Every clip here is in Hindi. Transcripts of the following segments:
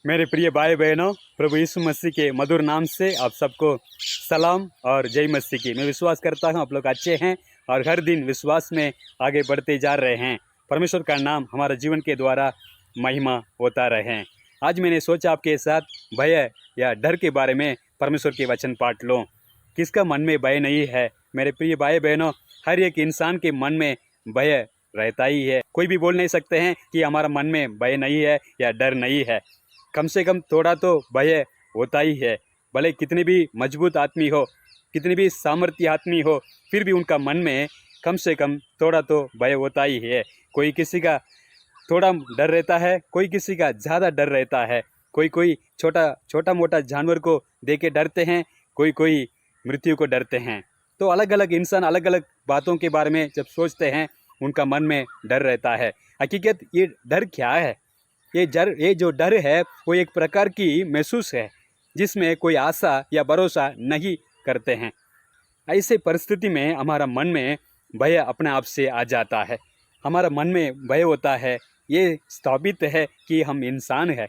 मेरे प्रिय भाई बहनों, प्रभु यीशु मसीह के मधुर नाम से आप सबको सलाम और जय मसीह की। मैं विश्वास करता हूँ आप लोग अच्छे हैं और हर दिन विश्वास में आगे बढ़ते जा रहे हैं। परमेश्वर का नाम हमारे जीवन के द्वारा महिमा होता रहे। आज मैंने सोचा आपके साथ भय या डर के बारे में परमेश्वर के वचन पाठ लो। किसका मन में भय नहीं है? मेरे प्रिय भाई बहनों, हर एक इंसान के मन में भय रहता ही है। कोई भी बोल नहीं सकते हैं कि हमारा मन में भय नहीं है या डर नहीं है। कम से कम थोड़ा तो भय होता ही है। भले कितनी भी मजबूत आदमी हो, कितनी भी सामर्थ्य आदमी हो, फिर भी उनका मन में कम से कम थोड़ा तो भय होता ही है। कोई किसी का थोड़ा डर रहता है, कोई किसी का ज़्यादा डर रहता है। कोई छोटा मोटा जानवर को देख के डरते हैं, कोई मृत्यु को डरते हैं। तो अलग अलग इंसान अलग अलग बातों के बारे में जब सोचते हैं, उनका मन में डर रहता है। हकीकत ये डर क्या है? ये जो डर है वो एक प्रकार की महसूस है जिसमें कोई आशा या भरोसा नहीं करते हैं। ऐसे परिस्थिति में हमारा मन में भय अपने आप से आ जाता है। हमारा मन में भय होता है, ये स्थापित है कि हम इंसान हैं।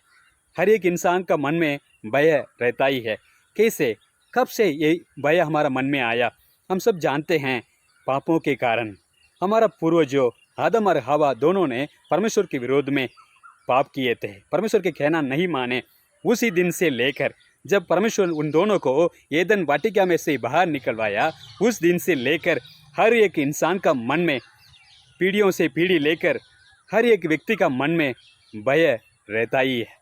हर एक इंसान का मन में भय रहता ही है। कैसे, कब से ये भय हमारा मन में आया? हम सब जानते हैं, पापों के कारण हमारा पूर्वजों आदम और हवा दोनों ने परमेश्वर के विरोध में पाप किए थे, परमेश्वर के कहना नहीं माने। उसी दिन से लेकर जब परमेश्वर उन दोनों को एदन वाटिका में से बाहर निकलवाया, उस दिन से लेकर हर एक इंसान का मन में, पीढ़ियों से पीढ़ी लेकर हर एक व्यक्ति का मन में भय रहता ही है।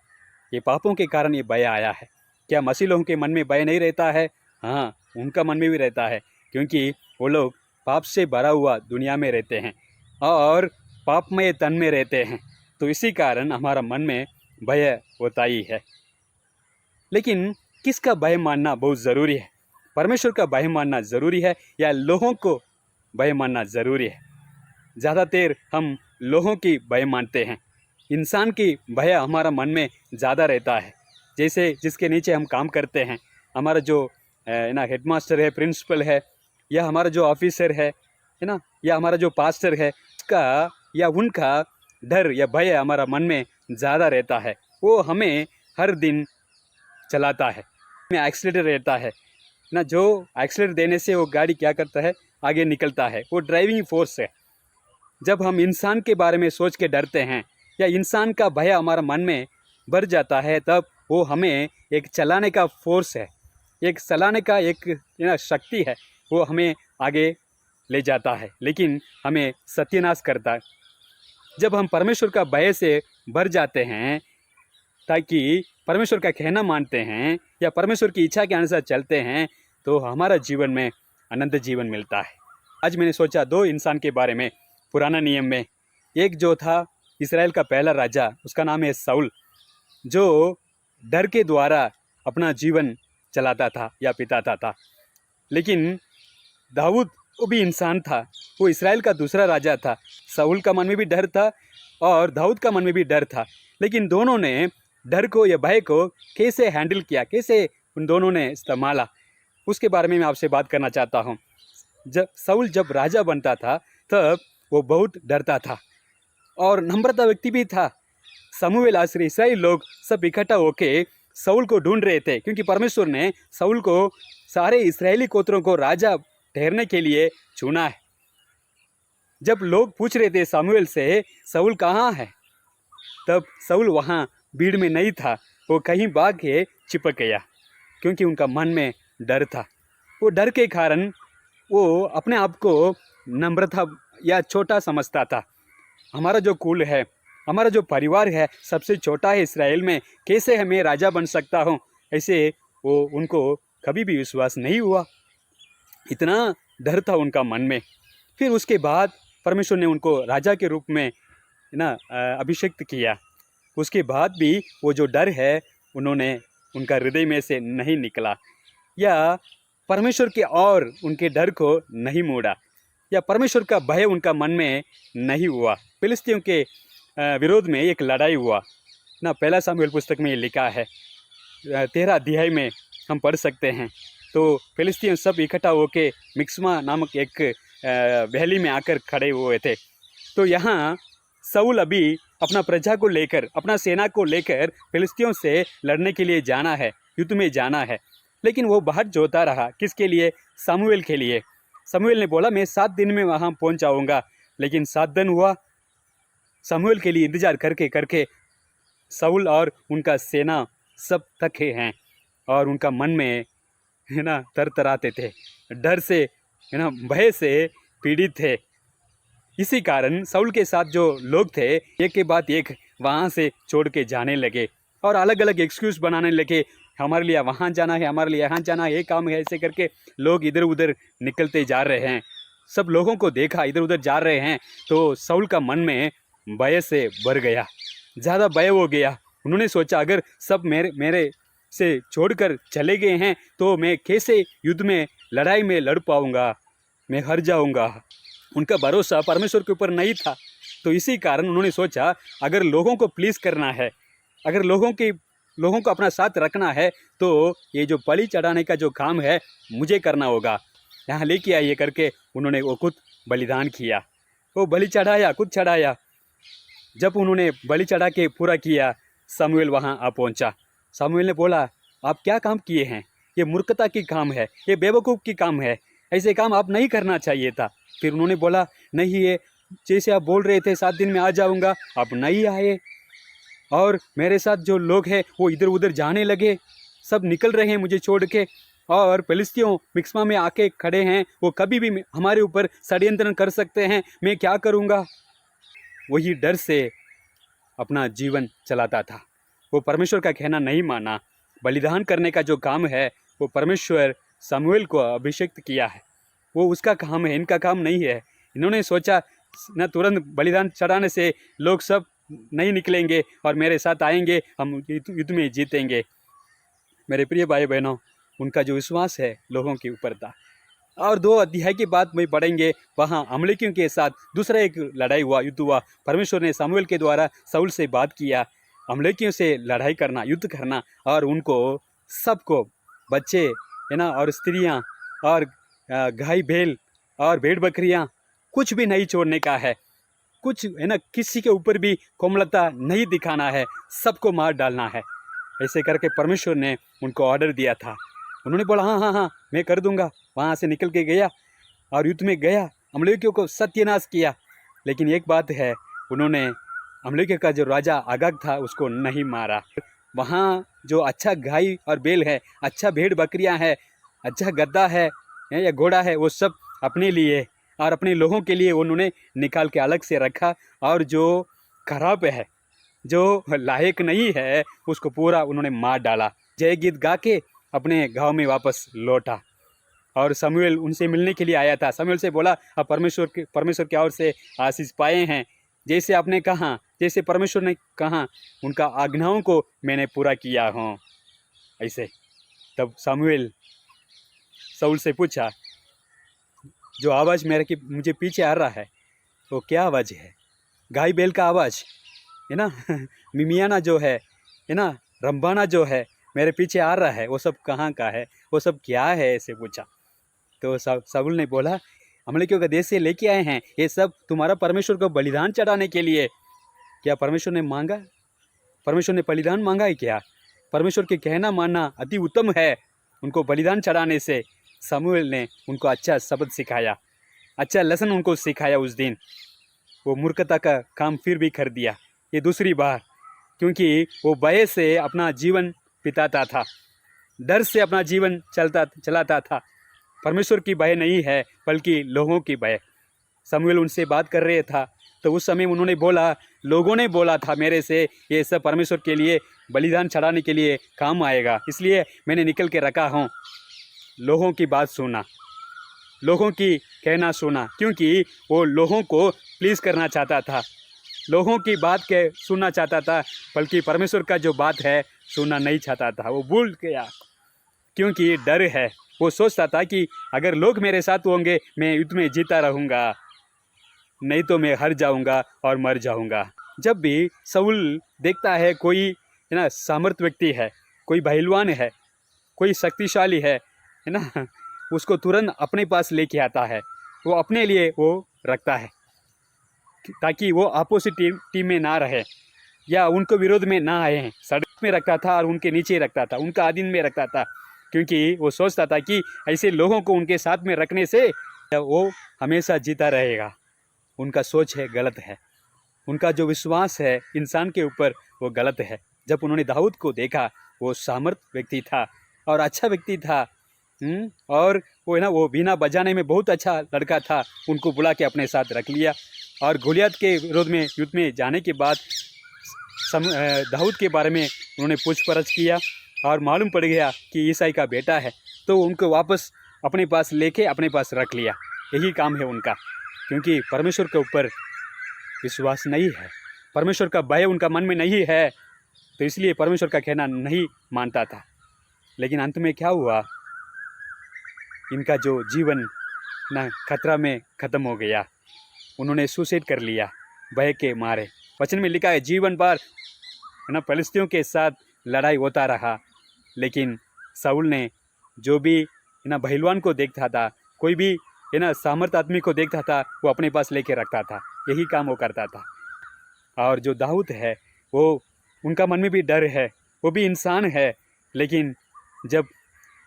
ये पापों के कारण ये भय आया है। क्या मसीह लोगों के मन में भय नहीं रहता है? हाँ, उनका मन में भी रहता है, क्योंकि वो लोग पाप से भरा हुआ दुनिया में रहते हैं और पापमय तन में रहते हैं। तो इसी कारण हमारा मन में भय होता ही है। लेकिन किसका भय मानना बहुत ज़रूरी है? परमेश्वर का भय मानना ज़रूरी है या लोगों को भय मानना ज़रूरी है? ज़्यादातर हम लोगों की भय मानते हैं। इंसान की भय हमारा मन में ज़्यादा रहता है। जैसे जिसके नीचे हम काम करते हैं, हमारा जो हेडमास्टर है, प्रिंसिपल है, या हमारा जो ऑफिसर है ना, या हमारा जो पास्टर है, उसका या उनका डर या भय हमारा मन में ज़्यादा रहता है। वो हमें हर दिन चलाता है, में एक्सीलेटर रहता है ना, जो एक्सीलेटर देने से वो गाड़ी क्या करता है, आगे निकलता है। वो ड्राइविंग फोर्स है। जब हम इंसान के बारे में सोच के डरते हैं या इंसान का भय हमारा मन में भर जाता है, तब वो हमें एक चलाने का फोर्स है, एक चलाने का एक शक्ति है। वो हमें आगे ले जाता है, लेकिन हमें सत्यानाश करता है। जब हम परमेश्वर का भय से भर जाते हैं, ताकि परमेश्वर का कहना मानते हैं या परमेश्वर की इच्छा के अनुसार चलते हैं, तो हमारा जीवन में अनंत जीवन मिलता है। आज मैंने सोचा दो इंसान के बारे में पुराना नियम में। एक जो था इस्राएल का पहला राजा, उसका नाम है साउल, जो डर के द्वारा अपना जीवन चलाता था या बिताता था। लेकिन दाऊद वो भी इंसान था, वो इस्राएल का दूसरा राजा था। साउल का मन में भी डर था और दाऊद का मन में भी डर था। लेकिन दोनों ने डर को या भय को कैसे हैंडल किया, कैसे उन दोनों ने इस्तेमाला, उसके बारे में मैं आपसे बात करना चाहता हूँ। साउल जब राजा बनता था तब वो बहुत डरता था और नम्रता व्यक्ति भी था। समूएल आश्रय इस्राएल लोग सब इकट्ठा होके साउल को ढूंढ रहे थे, क्योंकि परमेश्वर ने साउल को सारे इस्राएली गोत्रों को राजा ठहरने के लिए चुना है। जब लोग पूछ रहे थे समूएल से, साउल कहाँ है, तब साउल वहाँ भीड़ में नहीं था, वो कहीं भाग के चिपक गया, क्योंकि उनका मन में डर था। वो डर के कारण वो अपने आप को नम्रता या छोटा समझता था। हमारा जो कुल है, हमारा जो परिवार है, सबसे छोटा है इस्राएल में, कैसे हमें राजा बन सकता हूँ, ऐसे वो उनको कभी भी विश्वास नहीं हुआ। इतना डर था उनका मन में। फिर उसके बाद परमेश्वर ने उनको राजा के रूप में अभिषेक किया। उसके बाद भी वो जो डर है उनका हृदय में से नहीं निकला, या परमेश्वर के और उनके डर को नहीं मोड़ा, या परमेश्वर का भय उनका मन में नहीं हुआ। फिलिस्तीयों के विरोध में एक लड़ाई हुआ ना, पहला सामुएल पुस्तक में ये लिखा है, 13 अध्याय में हम पढ़ सकते हैं। तो फिलिस्तीन सब इकट्ठा होके मिक्समा नामक एक वैली में आकर खड़े हुए थे। तो यहाँ साउल अभी अपना प्रजा को लेकर, अपना सेना को लेकर फिलिस्तियों से लड़ने के लिए जाना है, युद्ध में जाना है। लेकिन वो बाट जोता रहा, किसके लिए? सामुएल के लिए। सामुएल ने बोला मैं 7 दिन में वहाँ पहुँच जाऊँगा, लेकिन 7 दिन हुआ। सामुएल के लिए इंतजार करके करके साउल और उनका सेना सब थके हैं और उनका मन में है ना तरतराते थे, डर से है ना भय से पीड़ित थे। इसी कारण साउल के साथ जो लोग थे एक के बाद एक वहाँ से छोड़ के जाने लगे और अलग अलग एक्सक्यूज़ बनाने लगे, हमारे लिए वहाँ जाना है, हमारे लिए यहाँ जाना है, ये काम है। ऐसे करके लोग इधर उधर निकलते जा रहे हैं। सब लोगों को देखा इधर उधर जा रहे हैं तो साउल का मन में भय से भर गया, ज़्यादा भय हो गया। उन्होंने सोचा अगर सब मेरे से छोड़कर चले गए हैं तो मैं कैसे युद्ध में, लड़ाई में लड़ पाऊँगा, मैं हार जाऊँगा। उनका भरोसा परमेश्वर के ऊपर नहीं था। तो इसी कारण उन्होंने सोचा अगर लोगों को प्लीज़ करना है, अगर लोगों को अपना साथ रखना है तो ये जो बलि चढ़ाने का जो काम है मुझे करना होगा, यहाँ लेके आइए करके उन्होंने वो खुद बलिदान किया। वो बलि चढ़ाया, खुद चढ़ाया। जब उन्होंने बलि चढ़ा के पूरा किया, सामुएल वहाँ आ पहुँचा। सामुएल ने बोला आप क्या काम किए हैं? ये मूर्खता की काम है, ये बेवकूफ़ की काम है, ऐसे काम आप नहीं करना चाहिए था। फिर उन्होंने बोला नहीं, ये जैसे आप बोल रहे थे 7 दिन में आ जाऊंगा, आप नहीं आए और मेरे साथ जो लोग हैं वो इधर उधर जाने लगे, सब निकल रहे हैं मुझे छोड़ के और फिलिस्तियों मिक्समा में आके खड़े हैं, वो कभी भी हमारे ऊपर षड्यंत्र कर सकते हैं, मैं क्या करूंगा? वही डर से अपना जीवन चलाता था। वो परमेश्वर का कहना नहीं माना। बलिदान करने का जो काम है वो परमेश्वर सामुएल को अभिषेक किया है, वो उसका काम है, इनका काम नहीं है। इन्होंने सोचा न तुरंत बलिदान चढ़ाने से लोग सब नहीं निकलेंगे और मेरे साथ आएंगे, हम युद्ध में जीतेंगे। मेरे प्रिय भाई बहनों, उनका जो विश्वास है लोगों के ऊपर था। और 2 अध्याय के बाद में पढ़ेंगे, वहाँ अमलेकियों के साथ दूसरा एक लड़ाई हुआ, युद्ध हुआ। परमेश्वर ने सामुएल के द्वारा साउल से बात किया, अमलेकियों से लड़ाई करना, युद्ध करना और उनको सबको, बच्चे है ना और स्त्रियाँ और गाय बैल और भेड़ बकरियाँ, कुछ भी नहीं छोड़ने का है, कुछ है ना किसी के ऊपर भी कोमलता नहीं दिखाना है, सबको मार डालना है। ऐसे करके परमेश्वर ने उनको ऑर्डर दिया था। उन्होंने बोला हाँ हाँ हाँ मैं कर दूंगा। वहाँ से निकल के गया और युद्ध में गया, अमलेकियों को सत्यानाश किया। लेकिन एक बात है, उन्होंने अमलेकियों का जो राजा आगाग था उसको नहीं मारा। वहाँ जो अच्छा गाय और बैल है, अच्छा भेड़ बकरियाँ है, अच्छा गद्दा है या घोड़ा है, वो सब अपने लिए और अपने लोगों के लिए उन्होंने निकाल के अलग से रखा। और जो खराब है, जो लायक नहीं है, उसको पूरा उन्होंने मार डाला। जय गीत गा के अपने गांव में वापस लौटा और सामुएल उनसे मिलने के लिए आया था। सामुएल से बोला आप परमेश्वर की ओर से आशीष पाए हैं, जैसे आपने कहा, जैसे परमेश्वर ने कहा, उनका आज्ञाओं को मैंने पूरा किया हूँ। ऐसे तब सामुएल साउल से पूछा जो आवाज़ मुझे पीछे आ रहा है वो क्या आवाज़ है? गाय बैल का आवाज़ है ना मिमियाना जो है ना, रंबाना जो है मेरे पीछे आ रहा है, वो सब कहाँ का है, वो सब क्या है? ऐसे पूछा। तो साउल ने बोला अमलेकियों का देश से लेके आए हैं, ये सब तुम्हारा परमेश्वर को बलिदान चढ़ाने के लिए। क्या परमेश्वर ने मांगा? परमेश्वर ने बलिदान मांगा है क्या? परमेश्वर के कहना मानना अति उत्तम है। उनको बलिदान चढ़ाने से सामुएल ने उनको अच्छा शब्द सिखाया, अच्छा लेसन उनको सिखाया। उस दिन वो मूर्खता का काम फिर भी कर दिया, ये दूसरी बार, क्योंकि वो भय से अपना जीवन बिताता था, डर से अपना जीवन चलाता था। परमेश्वर की भय नहीं है बल्कि लोगों की भय। सामुएल उनसे बात कर रहे था तो उस समय उन्होंने बोला, लोगों ने बोला था मेरे से ये सब परमेश्वर के लिए बलिदान चढ़ाने के लिए काम आएगा, इसलिए मैंने निकल के रखा हूँ। लोगों की बात सुना, लोगों की कहना सुना, क्योंकि वो लोगों को प्लीज़ करना चाहता था, लोगों की बात के सुनना चाहता था, बल्कि परमेश्वर का जो बात है सुनना नहीं चाहता था। वो भूल गया क्योंकि डर है। वो सोचता था कि अगर लोग मेरे साथ होंगे मैं युद्ध में जीता रहूँगा, नहीं तो मैं हार जाऊँगा और मर जाऊँगा। जब भी साउल देखता है कोई है ना सामर्थ व्यक्ति है, कोई पहलवान है, कोई शक्तिशाली है ना, उसको तुरंत अपने पास लेके आता है, वो अपने लिए वो रखता है। ताकि वो अपोजिट टीम में ना रहे या उनको विरोध में ना आए हैं। सड़क में रखता था और उनके नीचे रखता था, उनका अधीन में रखता था, क्योंकि वो सोचता था कि ऐसे लोगों को उनके साथ में रखने से वो हमेशा जीता रहेगा। उनका सोच है गलत है, उनका जो विश्वास है इंसान के ऊपर वो गलत है। जब उन्होंने दाऊद को देखा, वो सामर्थ व्यक्ति था और अच्छा व्यक्ति था, और वो है ना, वो बीना बजाने में बहुत अच्छा लड़का था। उनको बुला के अपने साथ रख लिया और गोलियत के विरोध में युद्ध में जाने के बाद दाऊद के बारे में उन्होंने पूछपरछ किया और मालूम पड़ गया कि ईसाई का बेटा है, तो उनको वापस अपने पास लेके अपने पास रख लिया। यही काम है उनका, क्योंकि परमेश्वर के ऊपर विश्वास नहीं है, परमेश्वर का भय उनका मन में नहीं है, तो इसलिए परमेश्वर का कहना नहीं मानता था। लेकिन अंत में क्या हुआ, इनका जो जीवन ना खतरा में ख़त्म हो गया। उन्होंने सुसाइड कर लिया भय के मारे। वचन में लिखा है जीवन भर है ना फलिस्तियों के साथ लड़ाई होता रहा, लेकिन शाऊल ने जो भी है ना पहलवान को देखता था, कोई भी है ना सामर्थ आदमी को देखता था, वो अपने पास लेके रखता था। यही काम वो करता था। और जो दाऊद है, वो उनका मन में भी डर है, वो भी इंसान है, लेकिन जब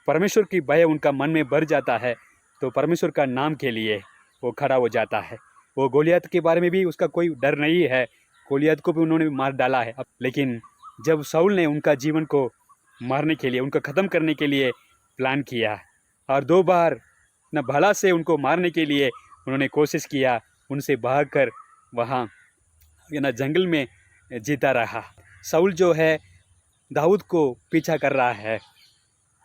परमेश्वर की भय उनका मन में भर जाता है तो परमेश्वर का नाम के लिए वो खड़ा हो जाता है। वो गोलियत के बारे में भी उसका कोई डर नहीं है, गोलियत को भी उन्होंने मार डाला है। लेकिन जब शाऊल ने उनका जीवन को मारने के लिए, उनको ख़त्म करने के लिए प्लान किया और 2 बार न भला से उनको मारने के लिए उन्होंने कोशिश किया, उनसे भागकर वहाँ ना जंगल में जीता रहा। शाऊल जो है दाऊद को पीछा कर रहा है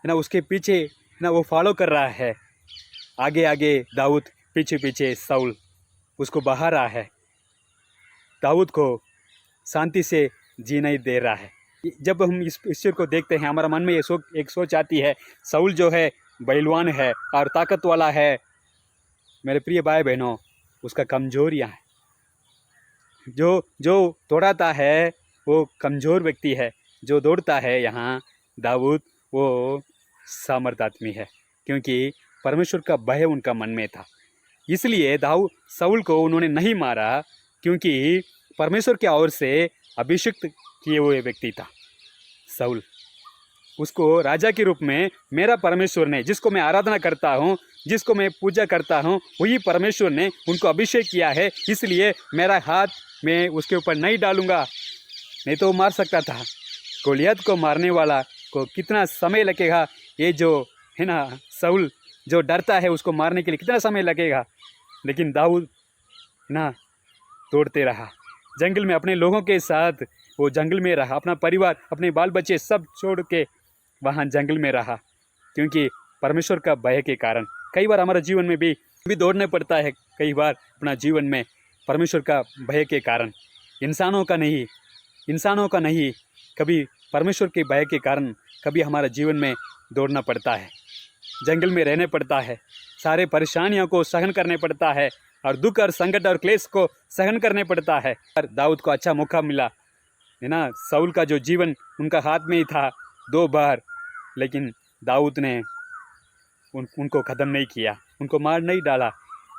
ना, उसके पीछे ना वो फॉलो कर रहा है, आगे आगे दाऊद, पीछे पीछे शाऊल उसको बहा रहा है, दाऊद को शांति से जी नहीं दे रहा है। जब हम इस ईश्वर को देखते हैं, हमारा मन में एक सोच आती है, शाऊल जो है बलवान है और ताकत वाला है। मेरे प्रिय भाई बहनों, उसका कमजोरियाँ है, जो दौड़ाता है वो कमज़ोर व्यक्ति है, जो दौड़ता है यहाँ दाऊद वो सामर्थ आदमी है, क्योंकि परमेश्वर का भय उनका मन में था। इसलिए शाऊल को उन्होंने नहीं मारा, क्योंकि परमेश्वर की ओर से अभिषिक्त किए हुए व्यक्ति था शाऊल। उसको राजा के रूप में मेरा परमेश्वर ने, जिसको मैं आराधना करता हूँ, जिसको मैं पूजा करता हूँ, वही परमेश्वर ने उनको अभिषेक किया है, इसलिए मेरा हाथ मैं उसके ऊपर नहीं डालूँगा। नहीं तो मार सकता था। गोलियत को मारने वाला को कितना समय लगेगा, ये जो है ना शाऊल जो डरता है उसको मारने के लिए कितना समय लगेगा। लेकिन दाऊद ना दौड़ते रहा जंगल में, अपने लोगों के साथ वो जंगल में रहा, अपना परिवार, अपने बाल बच्चे सब छोड़ के वहाँ जंगल में रहा, क्योंकि परमेश्वर का भय के कारण। कई बार हमारे जीवन में भी दौड़ना पड़ता है, कई बार अपना जीवन में परमेश्वर का भय के कारण, इंसानों का नहीं, कभी परमेश्वर के भय के कारण कभी हमारा जीवन में दौड़ना पड़ता है, जंगल में रहने पड़ता है, सारे परेशानियों को सहन करने पड़ता है और दुख और संकट और क्लेश को सहन करने पड़ता है। और दाऊद को अच्छा मौका मिला है ना, शाऊल का जो जीवन उनका हाथ में ही था 2 बार, लेकिन दाऊद ने उनको ख़त्म नहीं किया, उनको मार नहीं डाला।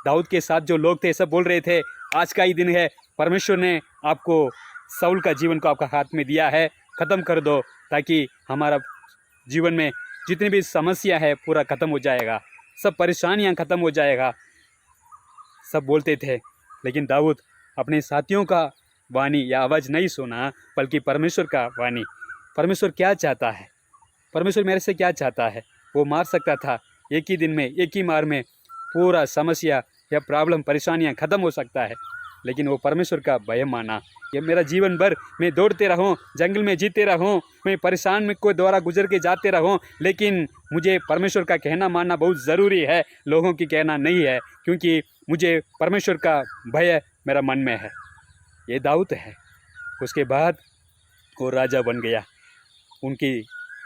दाऊद के साथ जो लोग थे सब बोल रहे थे, आज का ही दिन है, परमेश्वर ने आपको शाऊल का जीवन को आपका हाथ में दिया है, ख़त्म कर दो, ताकि हमारा जीवन में जितनी भी समस्या है पूरा ख़त्म हो जाएगा, सब परेशानियां ख़त्म हो जाएगा, सब बोलते थे। लेकिन दाऊद अपने साथियों का वाणी या आवाज़ नहीं सुना, बल्कि परमेश्वर का वाणी। परमेश्वर क्या चाहता है, परमेश्वर मेरे से क्या चाहता है, वो मार सकता था एक ही दिन में, एक ही मार में पूरा समस्या या प्रॉब्लम परेशानियां ख़त्म हो सकता है, लेकिन वो परमेश्वर का भय माना। ये मेरा जीवन भर मैं दौड़ते रहूं, जंगल में जीते रहूं, मैं परेशान में कोई द्वारा गुजर के जाते रहूं, लेकिन मुझे परमेश्वर का कहना मानना बहुत ज़रूरी है, लोगों की कहना नहीं है, क्योंकि मुझे परमेश्वर का भय मेरा मन में है। ये दाऊद है। उसके बाद वो राजा बन गया, उनकी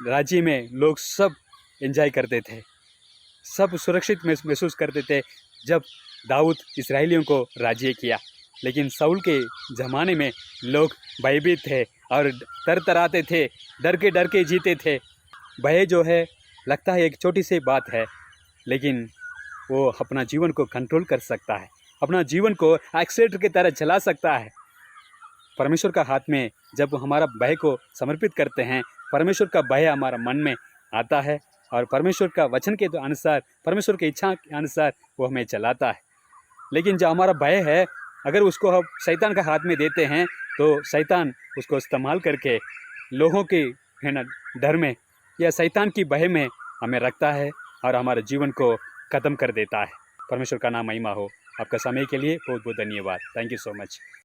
राज्य में लोग सब एंजॉय करते थे, सब सुरक्षित महसूस करते थे जब दाऊद इस्राएलियों को राज्य किया। लेकिन शाऊल के ज़माने में लोग भयभीत थे और तरतराते थे, डर के जीते थे। भय जो है लगता है एक छोटी सी बात है, लेकिन वो अपना जीवन को कंट्रोल कर सकता है। अपना जीवन को एक्सीलेटर की तरह चला सकता है। परमेश्वर का हाथ में जब हमारा भय को समर्पित करते हैं, परमेश्वर का भय हमारा मन में आता है और परमेश्वर का वचन के अनुसार, परमेश्वर की इच्छा के अनुसार वो हमें चलाता है। लेकिन जो हमारा भय है, अगर उसको हम शैतान का हाथ में देते हैं तो शैतान उसको इस्तेमाल करके लोगों के डर में या शैतान की भय में हमें रखता है और हमारे जीवन को ख़त्म कर देता है। परमेश्वर का नाम महिमा हो। आपका समय के लिए बहुत बहुत धन्यवाद। Thank you so much.